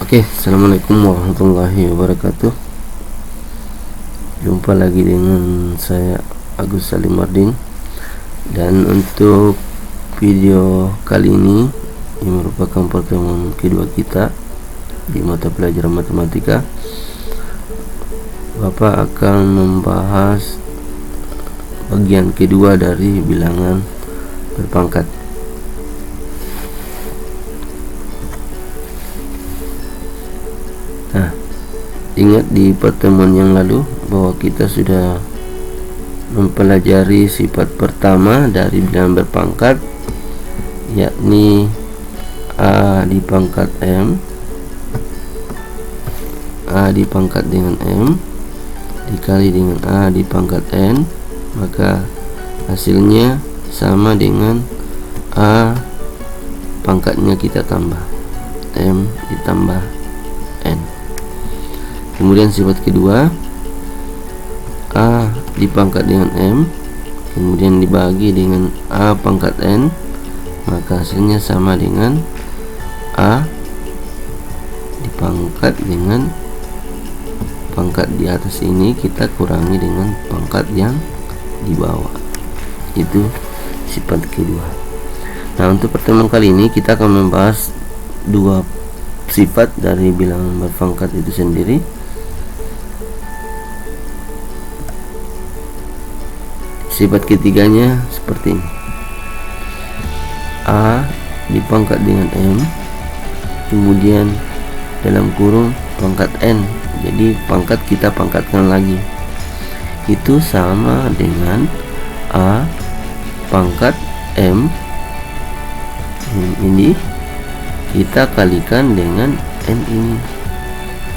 Oke, assalamualaikum warahmatullahi wabarakatuh. Jumpa lagi dengan saya Agus Salimardin. Dan untuk video kali ini merupakan pertemuan kedua kita di mata pelajaran matematika. Bapak akan membahas bagian kedua dari bilangan berpangkat. Nah, ingat di pertemuan yang lalu bahwa kita sudah mempelajari sifat pertama dari bilangan berpangkat, yakni A di pangkat M, A di pangkat dengan M dikali dengan A di pangkat N, maka hasilnya sama dengan A pangkatnya kita tambah M ditambah N. Kemudian sifat kedua, A dipangkat dengan M kemudian dibagi dengan A pangkat N, maka hasilnya sama dengan A dipangkat dengan pangkat di atas ini kita kurangi dengan pangkat yang di bawah. Itu sifat kedua. Nah, untuk pertemuan kali ini kita akan membahas dua sifat dari bilangan berpangkat itu sendiri. Sifat ketiganya seperti ini. A dipangkat dengan M kemudian dalam kurung pangkat N, jadi pangkat kita pangkatkan lagi, itu sama dengan A pangkat M ini kita kalikan dengan N ini,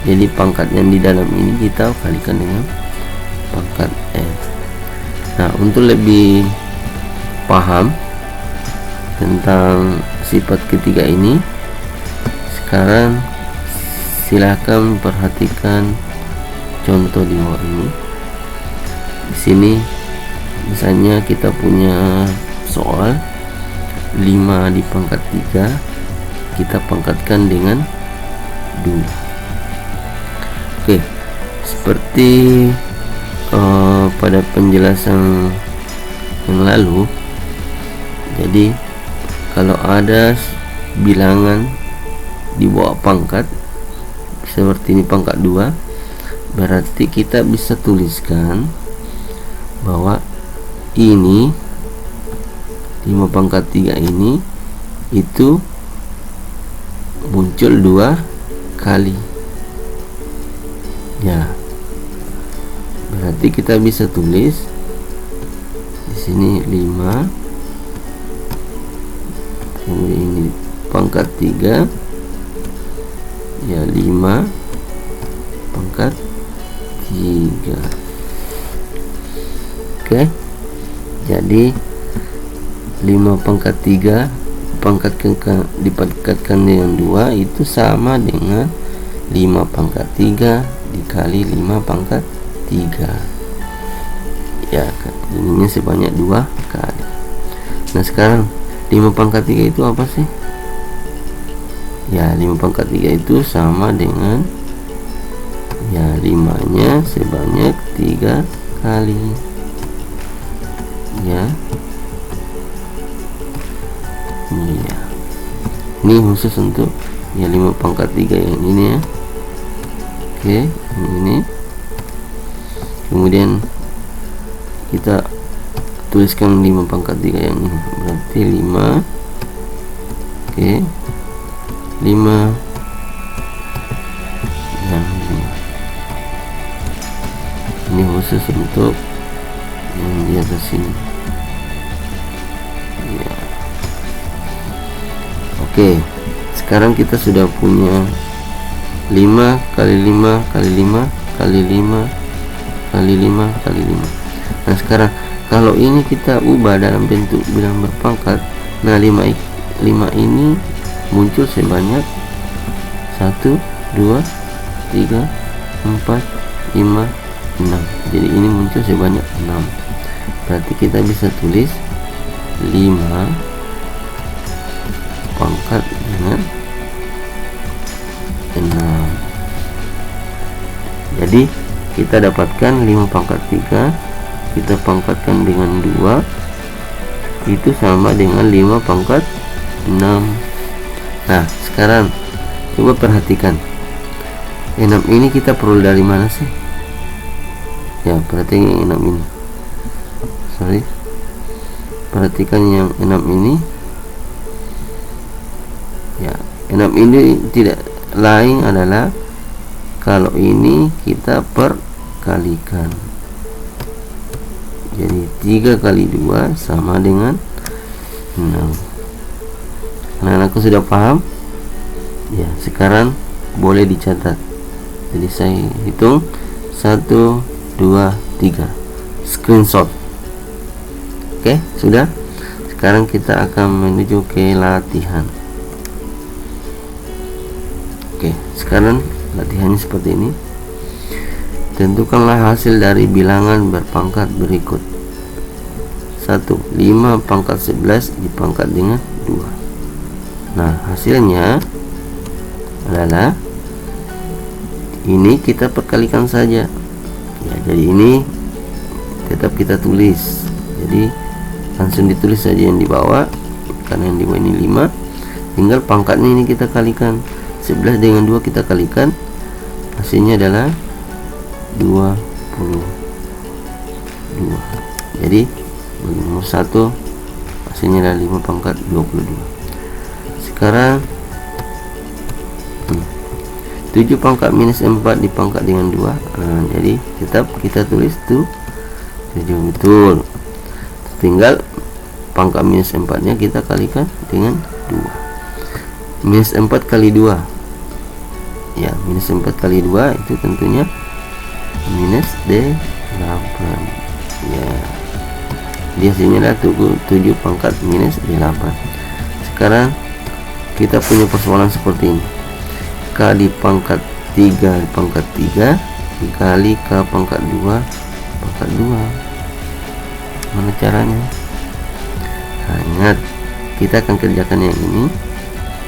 jadi pangkat yang di dalam ini kita kalikan dengan pangkat N. Nah, untuk lebih paham tentang sifat ketiga ini, sekarang silakan perhatikan contoh di bawah ini. Di sini misalnya kita punya soal 5 di pangkat 3 kita pangkatkan dengan 2. Oke, seperti pada penjelasan yang lalu, jadi kalau ada bilangan di bawah pangkat seperti ini pangkat 2, berarti kita bisa tuliskan bahwa ini 5 pangkat 3 ini itu muncul 2 kali ya. Berarti kita bisa tulis di sini 5, kemudian ini pangkat 3 ya, 5 pangkat 3. Oke, jadi 5 pangkat 3 dipangkatkan dengan 2 itu sama dengan 5 pangkat 3 dikali 5 pangkat 3 ya, ininya sebanyak 2 kali. Nah, sekarang 5 pangkat 3 itu apa sih? Ya, 5 pangkat 3 itu sama dengan ya 5 nya sebanyak 3 kali ya. Iya, ini khusus untuk ya 5 pangkat 3 yang ini ya. Oke, ini kemudian kita tuliskan 5 pangkat 3 yang ini, berarti 5. Oke, 5 dan 5. Ini khusus untuk yang di atas sini ya. Oke, sekarang kita sudah punya 5 kali 5 kali 5 kali 5 kali 5 kali 5. Nah, sekarang kalau ini kita ubah dalam bentuk bilangan berpangkat, nah 5 ini muncul sebanyak 1 2 3 4 5 6. Jadi ini muncul sebanyak 6. Berarti kita bisa tulis 5 pangkat dengan 6. Jadi kita dapatkan 5 pangkat 3, kita pangkatkan dengan 2, itu sama dengan 5 pangkat 6. Nah sekarang coba perhatikan 6 ini kita perlu dari mana sih? Ya perhatikan yang 6 ini, perhatikan yang 6 ini. Ya 6 ini tidak lain adalah kalau ini kita perkalikan, jadi 3 kali 2 sama dengan 6. Anak-anakku sudah paham? Ya sekarang boleh dicatat. Jadi saya hitung 1, 2, 3, screenshot. Oke sudah. Sekarang kita akan menuju ke latihan. Oke sekarang latihannya seperti ini. Tentukanlah hasil dari bilangan berpangkat berikut. 1. 5 pangkat 11 dipangkat dengan 2. Nah hasilnya adalah ini, kita perkalikan saja ya. Jadi ini tetap kita tulis, jadi langsung ditulis saja yang di bawah, karena yang di bawah ini 5, tinggal pangkatnya ini kita kalikan. 11 dengan 2 kita kalikan, hasilnya adalah 22. Jadi nomor 1 hasilnya adalah 5 pangkat 22. Sekarang 7 pangkat minus 4 dipangkat dengan 2. Nah, jadi tetap kita tulis tuh 7, betul. Tinggal pangkat minus 4 nya kita kalikan dengan 2. Minus 4 kali 2, ya minus 4 kali 2 itu tentunya minus D8 ya. Di hasilnya adalah 7 pangkat minus D8. Sekarang kita punya persoalan seperti ini. K di pangkat 3 pangkat 3 dikali K pangkat 2 pangkat 2. Mana caranya? Ingat, kita akan kerjakan yang ini.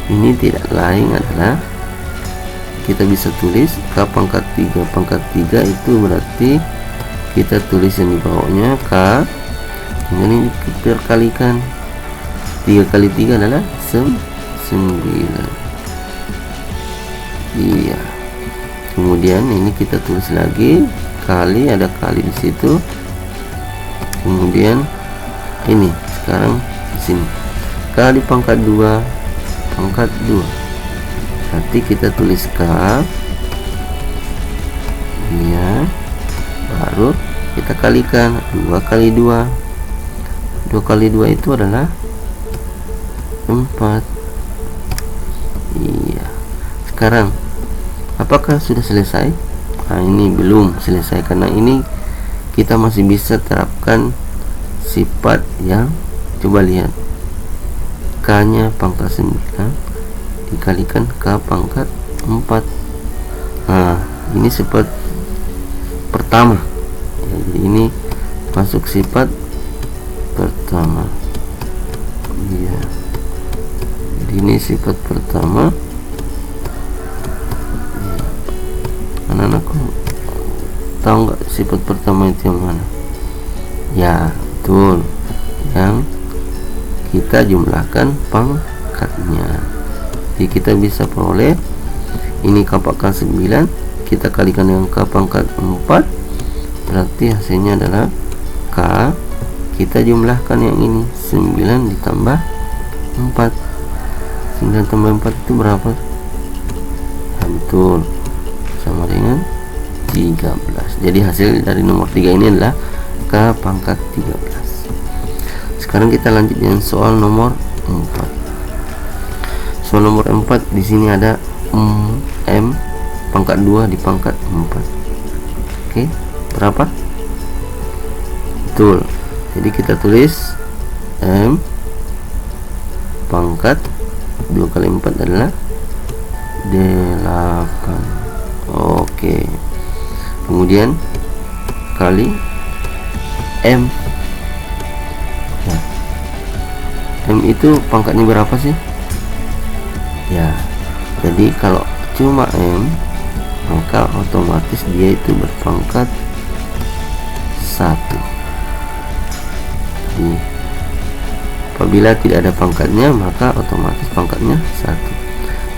Ini tidak lain adalah kita bisa tulis K pangkat 3 pangkat 3 itu berarti kita tulis yang di bawahnya K, dengan ini kita kalikan 3 kali 3 adalah 9. Iya. Kemudian ini kita tulis lagi kali, ada kali di situ. Kemudian ini sekarang di sini kali pangkat 2 pangkat 2. Nanti kita tulis K. Iya. Baru kita kalikan 2 kali 2. 2 kali 2 itu adalah 4. Iya. Sekarang apakah sudah selesai? Nah ini belum selesai, karena ini kita masih bisa terapkan sifat yang, coba lihat, K nya pangkat 9 dikalikan K pangkat 4. Nah ini sifat pertama. Jadi ini masuk sifat pertama. Iya. Jadi ini sifat pertama. Anak-anakku tahu nggak sifat pertama itu yang mana? Ya betul, yang kita jumlahkan pangkatnya. Jadi kita bisa peroleh ini K pangkat 9 kita kalikan dengan K pangkat 4, berarti hasilnya adalah K kita jumlahkan yang ini 9 ditambah 4. 9 tambah 4 itu berapa? Ya, betul, sama dengan 13. Jadi hasil dari nomor 3 ini adalah K pangkat 13. Sekarang kita lanjut dengan soal nomor 4. Soal nomor 4 di sini ada M pangkat 2 di pangkat 4. Oke, berapa? Betul. Jadi kita tulis M pangkat 2 kali 4 adalah 8. Oke. Kemudian kali M. Nah, M itu pangkatnya berapa sih? Ya. Jadi kalau cuma M maka otomatis dia itu berpangkat 1. Jadi apabila tidak ada pangkatnya maka otomatis pangkatnya 1.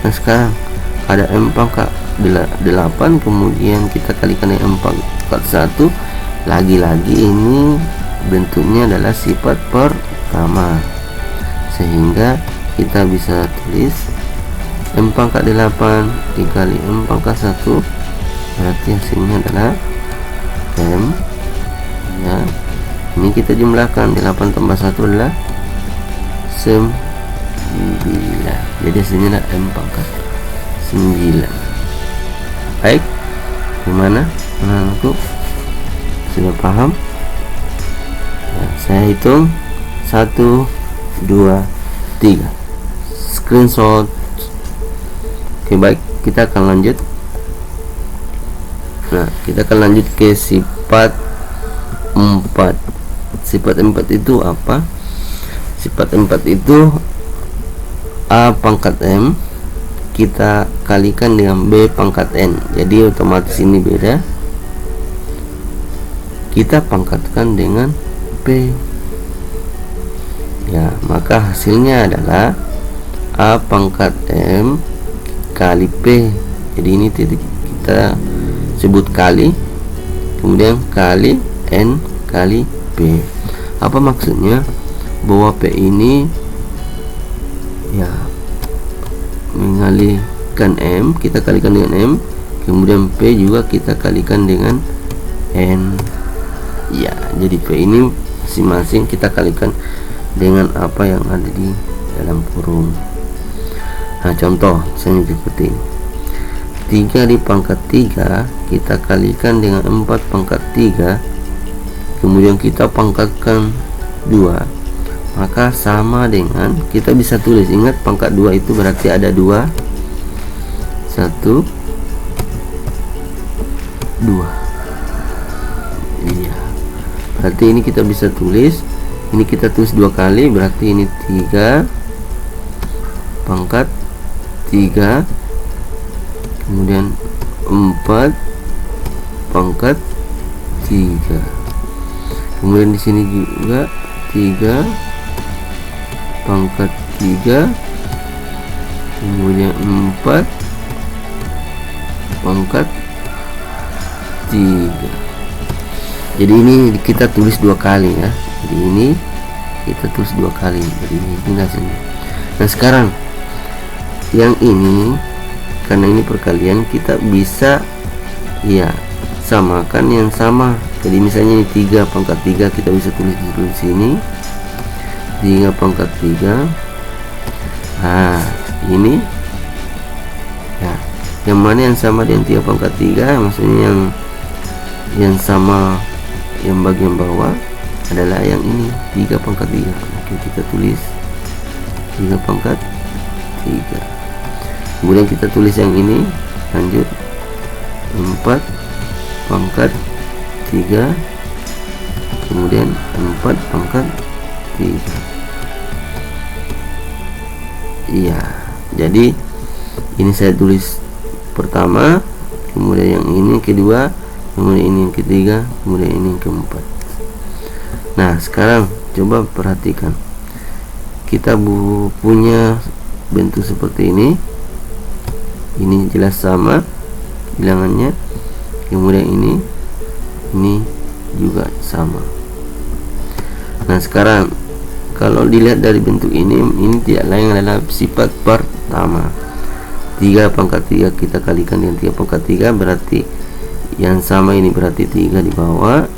Nah sekarang ada M pangkat 8, kemudian kita kalikan dengan M pangkat 1. Lagi-lagi ini bentuknya adalah sifat pertama, sehingga kita bisa tulis M pangkat 8 dikali M pangkat 1, berarti hasilnya adalah M. Ya, ini kita jumlahkan, 8 tambah 1 adalah 9. Jadi hasilnya adalah M pangkat 9. Baik, gimana anak-anakku, sudah paham? Ya, saya hitung 1, 2, 3, screenshot. Oke, baik, kita akan lanjut. Nah, kita akan lanjut ke sifat 4. Sifat 4 itu apa? Sifat 4 itu A pangkat M kita kalikan dengan B pangkat N. Jadi otomatis ini beda, kita pangkatkan dengan P. Ya, maka hasilnya adalah A pangkat M kali P. Jadi ini titik kita sebut kali, kemudian kali N kali P. Apa maksudnya? Bahwa P ini ya mengalihkan M, kita kalikan dengan M, kemudian P juga kita kalikan dengan N. Ya, jadi P ini masing-masing kita kalikan dengan apa yang ada di dalam kurung. Nah, contoh misalnya seperti ini. 3 di pangkat 3 kita kalikan dengan 4 pangkat 3, kemudian kita pangkatkan 2, maka sama dengan, kita bisa tulis, ingat pangkat 2 itu berarti ada 2, 1, 2. Iya, berarti ini kita bisa tulis, ini kita tulis 2 kali, berarti ini 3 pangkat 3, kemudian 4 pangkat 3, kemudian di sini juga 3 pangkat 3, kemudian 4 pangkat 3. Jadi ini kita tulis 2 kali ya. Jadi ini kita tulis 2 kali. Jadi ini hasilnya. Nah sekarang yang ini, karena ini perkalian, kita bisa ya samakan yang sama. Jadi misalnya ini 3 pangkat 3, kita bisa tulis di sini 3 pangkat 3. Nah ini ya, yang mana yang sama dengan 3 pangkat 3, maksudnya yang sama, yang bagian bawah adalah yang ini 3 pangkat 3. Oke, kita tulis 3 pangkat 3, kemudian kita tulis yang ini, lanjut 4 pangkat 3, kemudian 4 pangkat 3. Iya, jadi ini saya tulis pertama, kemudian yang ini kedua, kemudian ini yang ketiga, kemudian ini yang keempat. Nah sekarang coba perhatikan, kita punya bentuk seperti ini jelas sama bilangannya, kemudian ini juga sama. Nah sekarang kalau dilihat dari bentuk ini tidak lain adalah sifat pertama. 3 pangkat 3 kita kalikan dengan 3 pangkat 3, berarti yang sama ini berarti 3 di bawah,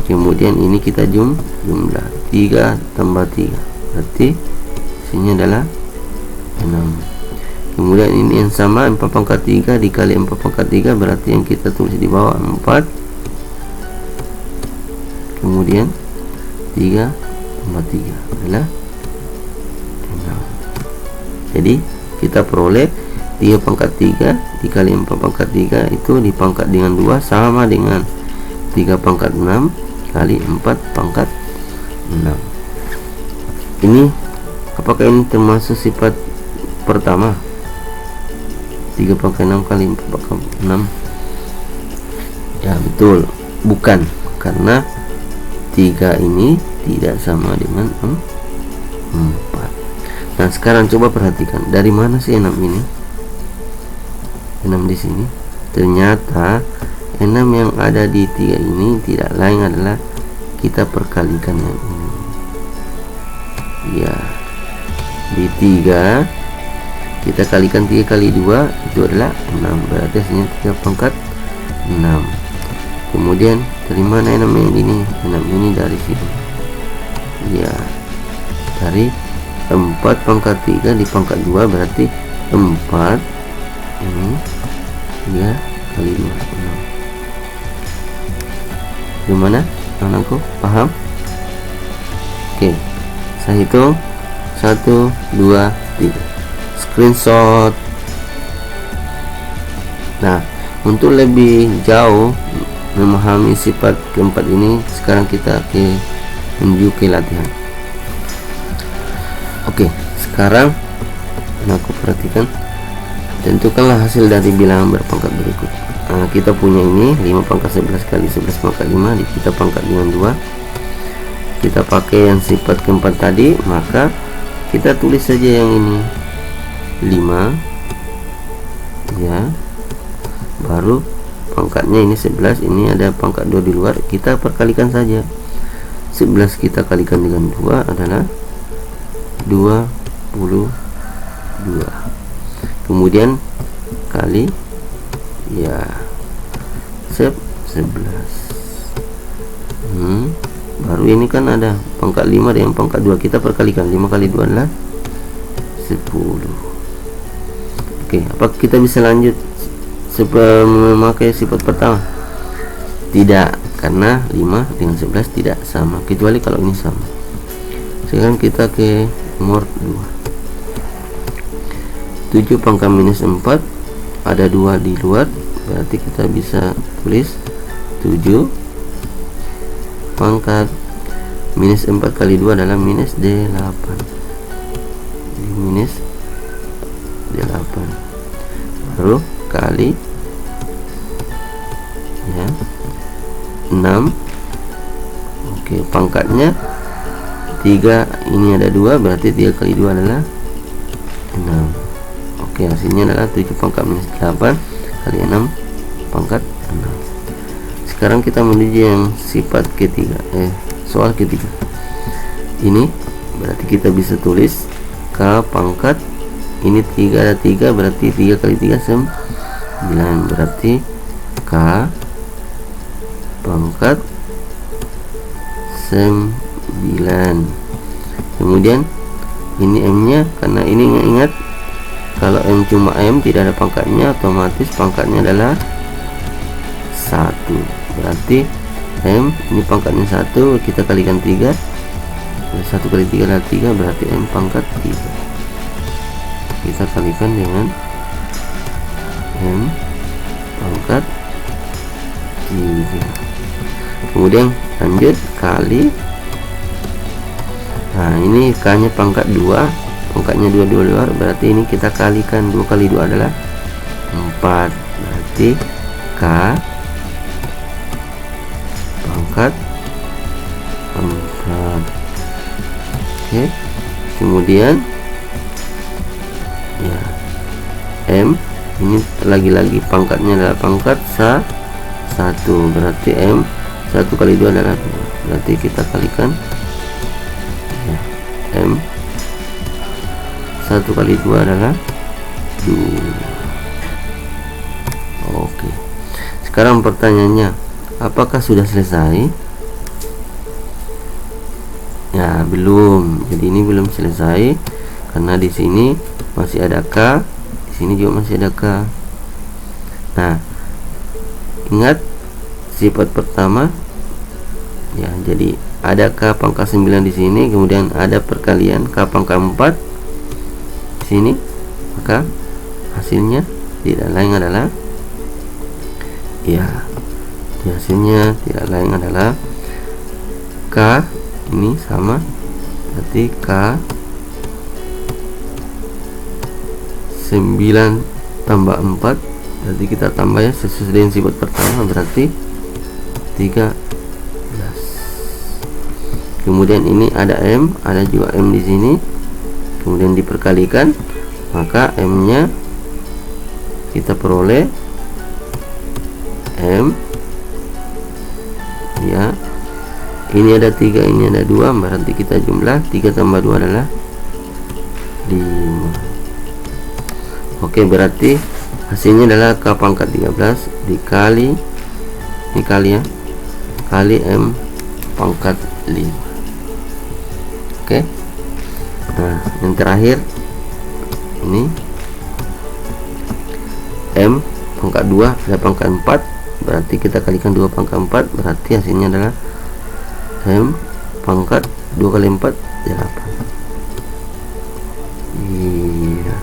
kemudian ini kita jumlah 3 tambah 3, berarti hasilnya adalah 6. Kemudian ini yang sama 4 pangkat 3 dikali 4 pangkat 3, berarti yang kita tulis di bawah 4, kemudian 3 tambah 3 adalah 6. Jadi kita peroleh 3 pangkat 3 dikali 4 pangkat 3 itu dipangkat dengan 2 sama dengan 3 pangkat 6 kali 4 pangkat 6. Ini apakah ini termasuk sifat pertama? 3 pangkat 6 kali 4 pangkat 6. Ya betul, bukan, karena 3 ini tidak sama dengan 4. Nah sekarang coba perhatikan, dari mana sih 6 ini? 6 di sini. Ternyata 6 yang ada di 3 ini tidak lain adalah kita perkalikan yang ini. Ya, di 3 kita kalikan 3 kali 2 itu adalah 6, berarti hasilnya 3 pangkat 6. Kemudian dari mana 6 yang ini? 6 ini dari sini. Ya, dari 4 pangkat 3 di pangkat 2 berarti 4 ini 3 kali 2 6. Gimana anakku, paham? Oke, saya hitung 1 2 3, screenshot. Nah, untuk lebih jauh memahami sifat keempat ini, sekarang kita menuju ke latihan. Oke, sekarang aku perhatikan, tentukanlah hasil dari bilangan berpangkat berikut. Nah, kita punya ini 5 pangkat 11 kali 11 pangkat 5, kita pangkat dengan 2. Kita pakai yang sifat keempat tadi, maka kita tulis saja yang ini 5 ya, baru pangkatnya ini 11, ini ada pangkat 2 di luar, kita perkalikan saja. 11 kita kalikan dengan 2 adalah 22. Kemudian kali ya 11. Baru ini kan ada pangkat 5 dengan pangkat 2, kita perkalikan. 5 kali 2 adalah 10. Oke, apakah kita bisa lanjut memakai sifat pertama? Tidak, karena 5 dengan 11 tidak sama, kecuali kalau ini sama. Sekarang kita ke nomor 2. 7 pangkat minus 4, ada 2 di luar, berarti kita bisa tulis 7 pangkat minus 4 kali 2 adalah minus 8. Minus 8 baru kali ya 6. Oke, pangkatnya 3, ini ada 2, berarti 3 kali 2 adalah 6. Oke, hasilnya adalah 7 pangkat minus 8 kali 6 pangkat 6. Sekarang kita menuju yang sifat ketiga, soal ketiga. Ini berarti kita bisa tulis K pangkat, ini 3 ada 3, berarti 3 kali 3 9, berarti K pangkat 9. Kemudian ini M nya, karena ini ingat kalau M cuma M, tidak ada pangkatnya, otomatis pangkatnya adalah 1. Berarti M ini pangkatnya 1, kita kalikan 3, 1 kali 3 adalah 3, berarti M pangkat 3. Kita kalikan dengan M pangkat 3. Kemudian lanjut kali, nah ini K nya pangkat 2, pangkatnya 2 di luar, berarti ini kita kalikan, 2 kali 2 adalah 4, berarti K pangkat 4. Oke, kemudian ya M ini lagi-lagi pangkatnya adalah pangkat 1, berarti M 1 kali 2 adalah 2, berarti kita kalikan ya, M 1 kali 2 adalah 2. Oke, sekarang pertanyaannya, apakah sudah selesai? Ya belum, jadi ini belum selesai karena di sini masih ada K, di sini juga masih ada K. Nah, ingat sifat pertama ya, jadi ada K pangkat 9 di sini, kemudian ada perkalian K pangkat 4 di sini, maka hasilnya tidak lain adalah ya, hasilnya tidak lain adalah K ini sama, berarti K 9 tambah 4, berarti kita tambah ya sesuai dengan sifat pertama, berarti 13. Kemudian ini ada M, ada juga M di sini, kemudian diperkalikan, maka M nya kita peroleh M ya, ini ada 3, ini ada 2, berarti kita jumlah 3 tambah 2 adalah 5. Oke, berarti hasilnya adalah K pangkat 13 dikali, ini kali ya, kali M pangkat 5. Oke. Nah, yang terakhir ini M pangkat 2 ada pangkat 4, berarti kita kalikan 2 pangkat 4, berarti hasilnya adalah M pangkat 2 kali 4 8. Iya.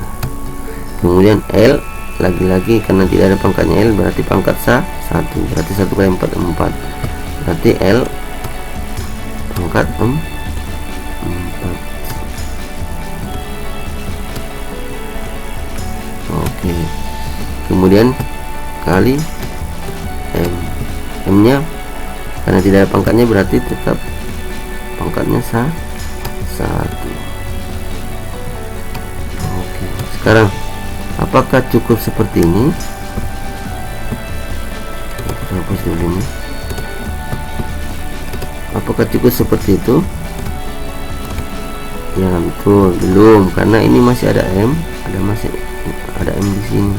Kemudian L lagi-lagi karena tidak ada pangkatnya L, berarti pangkat 1, berarti 1 kali 4 4, berarti L pangkat 4. Oke. Kemudian kali M nya karena tidak ada pangkatnya, berarti tetap pangkatnya 1. Oke, sekarang apakah cukup seperti ini? Hapus dulu ini. Apakah cukup seperti itu? Ya betul, belum, karena ini masih ada M, masih ada M di sini.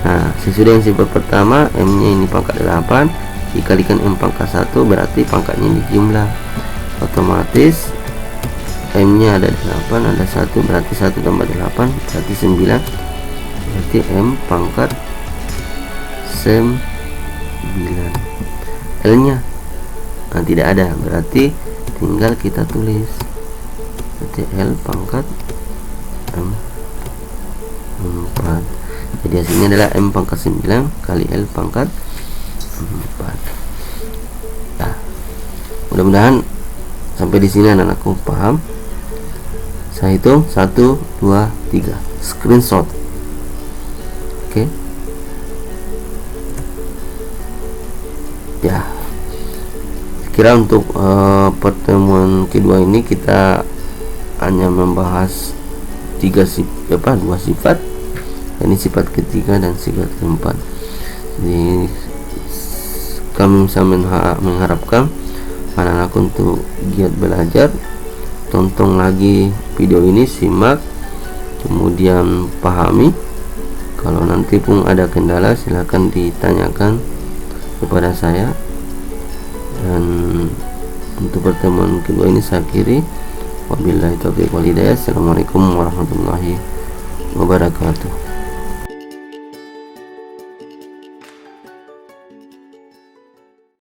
Nah, sesuai dengan sifat pertama, M nya ini pangkat 8 dikalikan M pangkat 1, berarti pangkatnya ini jumlah, otomatis M nya ada 8, ada 1, berarti 1 tambah 8 berarti 9, berarti M pangkat 9. L nya tidak ada, berarti tinggal kita tulis, berarti L pangkat 4. Jadi hasilnya adalah M pangkat 9 kali L pangkat 4. Nah, mudah-mudahan sampai di sini anak-anakku paham. Saya hitung 1 2 3, screenshot. Oke. Ya, kira untuk pertemuan kedua ini kita hanya membahas 2 sifat. Ini sifat ketiga dan sifat keempat. Jadi kami bisa mengharapkan anak-anak untuk giat belajar, tonton lagi video ini, simak, kemudian pahami. Kalau nanti pun ada kendala silahkan ditanyakan kepada saya. Dan untuk pertemuan kedua ini saya akhiri. Wabillahi taufiq wal hidayah. Assalamualaikum warahmatullahi wabarakatuh.